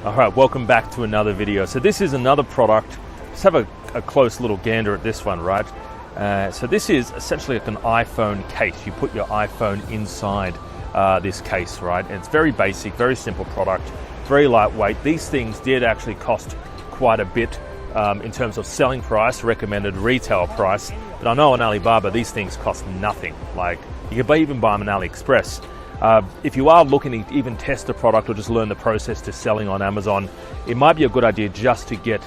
All right, welcome back to another video. So this is another product. Let's have a close little gander at this one, right? So this is essentially like an iPhone case. You put your iPhone inside this case, right? And it's very basic, very simple product, very lightweight. These things did actually cost quite a bit in terms of selling price, recommended retail price. But I know on Alibaba, these things cost nothing. Like you can even buy them on AliExpress. If you are looking to even test a product or just learn the process to selling on Amazon, it might be a good idea just to get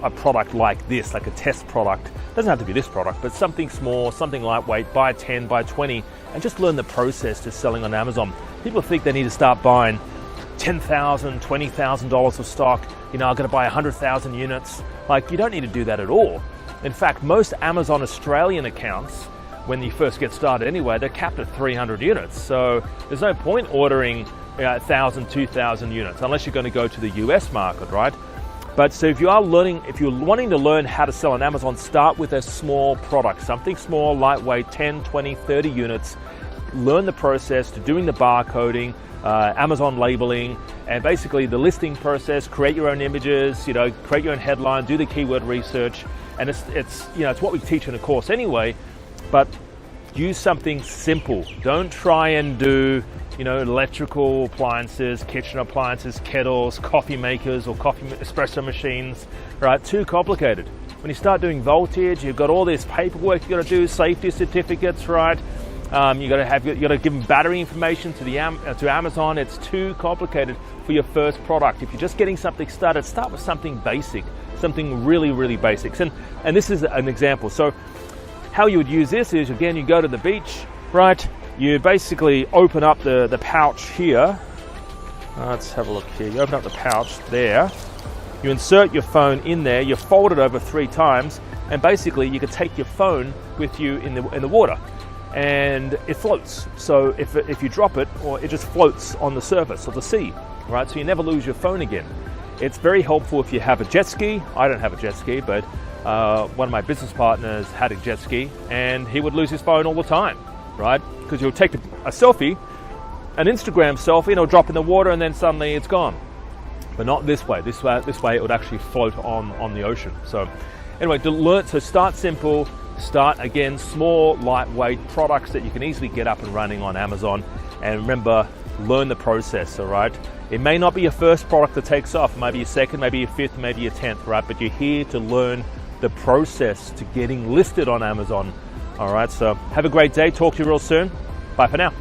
a product like this, like a test product. It doesn't have to be this product, but something small, something lightweight, buy 10, buy 20, and just learn the process to selling on Amazon. People think they need to start buying $10,000, $20,000 of stock. You know, I'm going to buy 100,000 units. Like, you don't need to do that at all. In fact, most Amazon Australian accounts, when you first get started anyway, they're capped at 300 units. So there's no point ordering 1,000, 2,000 units unless you're going to go to the US market, right? But so if you're wanting to learn how to sell on Amazon, start with a small product, something small, lightweight, 10, 20, 30 units. Learn the process to doing the barcoding, Amazon labeling, and basically the listing process. Create your own images, create your own headline, do the keyword research, and it's what we teach in a course anyway. But use something simple. Don't try and do, electrical appliances, kitchen appliances, kettles, coffee makers, or coffee espresso machines, right? Too complicated. When you start doing voltage, you've got all this paperwork you got to do, safety certificates, right? You got to give them battery information to Amazon. It's too complicated for your first product. If you're just getting something started, start with something basic, something really, really basic. And this is an example. So how you would use this is, again, you go to the beach, right? You basically open up the pouch here. Let's have a look here. You open up the pouch there. You insert your phone in there. You fold it over 3 times, and basically you can take your phone with you in the water, and it floats. So if you drop it, or it just floats on the surface of the sea, right? So you never lose your phone again. It's very helpful if you have a jet ski. I don't have a jet ski, but one of my business partners had a jet ski, and he would lose his phone all the time, right? Because you'll take a selfie, an Instagram selfie, and it'll drop in the water, and then suddenly it's gone. But not this way. This way it would actually float on the ocean. So anyway, so start simple. Start, again, small, lightweight products that you can easily get up and running on Amazon. And remember, learn the process, all right? It may not be your first product that takes off. Maybe your second, maybe your fifth, maybe your 10th, right? But you're here to learn the process to getting listed on Amazon. All right, so have a great day. Talk to you real soon. Bye for now.